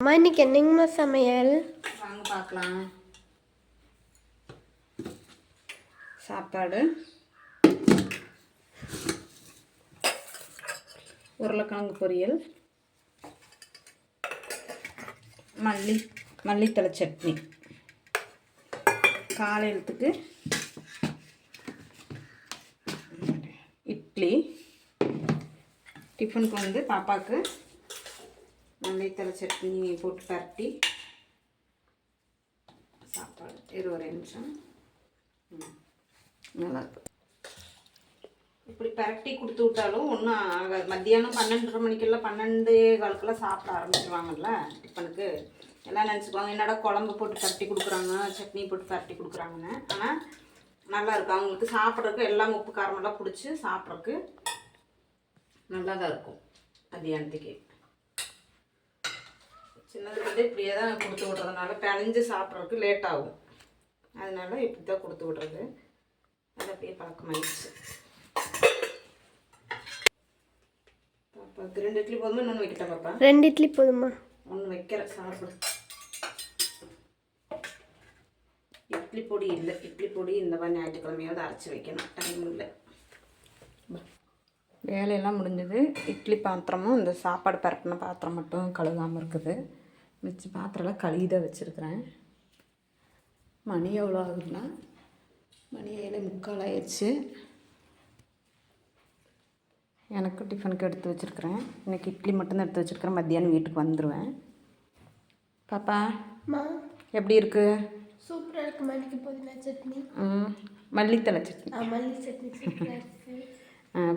அம்மா இன்னைக்கு என்னங்கம்மா சமையல்? வாங்க பார்க்கலாம். சாப்பாடு, உருளைக்கிழங்கு பொரியல், மல்லித்தழை சட்னி. காலையிலத்துக்கு இட்லி, டிஃபனுக்கு வந்து பாப்பாவுக்கு மல்லித்தழை சட்னி போட்டு பரட்டி சாப்பாடு. ஒரு நிமிஷம். நல்லாயிருக்கும். இப்படி பரட்டி கொடுத்து விட்டாலும் ஒன்றும் ஆகாது. மத்தியானம் 12:30 மணிக்கெல்லாம் 12:15 சாப்பிட ஆரம்பிச்சிருவாங்கல்ல. டிஃபனுக்கு எல்லாம் நினச்சிக்குவாங்க என்னடா குழம்பு போட்டு பரட்டி கொடுக்குறாங்க, சட்னி போட்டு பரட்டி கொடுக்குறாங்கன்னு. ஆனால் நல்லாயிருக்கும். அவங்களுக்கு சாப்பிட்றதுக்கு எல்லாம் உப்பு காரமெல்லாம் பிடிச்சி சாப்பிட்றதுக்கு நல்லா தான் இருக்கும். மத்தியானத்துக்கு சின்னதுலேருந்து இப்படியே தான் கொடுத்து விட்றதுனால பிணைஞ்சு சாப்பிட்றதுக்கு லேட் ஆகும். அதனால இப்படி தான் கொடுத்து விட்றது. அது அப்படியே பழக்கமாயிடுச்சு. பாப்பாவுக்கு 2 இட்லி போதுமா? இன்னொன்று வைக்கிட்டா பாப்பா? 2 இட்லி போதுமா? ஒன்று வைக்கிற சாப்பிடு. இட்லி பொடி இல்லை. இட்லி பொடி இந்த மாதிரி ஞாயிற்றுக்கிழமையாவது அரைச்சி வைக்கணும். டைம் இல்லை. வேலையெல்லாம் முடிஞ்சது. இட்லி பாத்திரமும் இந்த சாப்பாடு பரட்டின பாத்திரம் மட்டும் கழுகாமல் இருக்குது. மிச்ச பாத்திரம்லாம் கழுவி தான் வச்சுருக்கிறேன். மணி எவ்வளோ ஆகுதுன்னா மணி 7:45 ஆயிடுச்சு. எனக்கு டிஃபனுக்கு எடுத்து வச்சுருக்கிறேன். இன்றைக்கி இட்லி மட்டும்தான் எடுத்து வச்சுருக்கிறேன். மத்தியானம் வீட்டுக்கு வந்துடுவேன். பாப்பா எப்படி இருக்குது? சூப்பராக இருக்குது. மல்லிகை புதினா சட்னி, மல்லித்தழை சட்னி. மல்லி சட்னி சூப்பராக இருக்குது.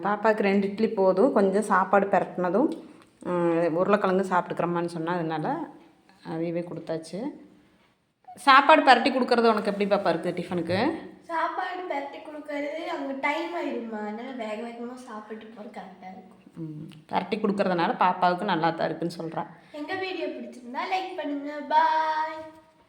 பாப்பாவுக்கு 2 இட்லி போதும். கொஞ்சம் சாப்பாடு பரட்டினதும் உருளைக்கிழங்கு சாப்பிட்டுக்கிறோமான்னு சொன்னால் அதனால் அதையவே கொடுத்தாச்சு. சாப்பாடு பரட்டி கொடுக்குறது உனக்கு எப்படி பாப்பா இருக்குது டிஃபனுக்கு? சாப்பாடு பரட்டி கொடுக்கறது அங்கே டைம் ஆகிடுமா, அதனால் வேக வேகமாக சாப்பிட்டு போகிறது கரெக்டாக இருக்கும். பரட்டி கொடுக்கறதுனால பாப்பாவுக்கு நல்லா தான் இருக்குன்னு சொல்கிறேன். எங்கள் வீடியோ பிடிச்சிருந்தா லைக் பண்ணுங்கள். பாய்.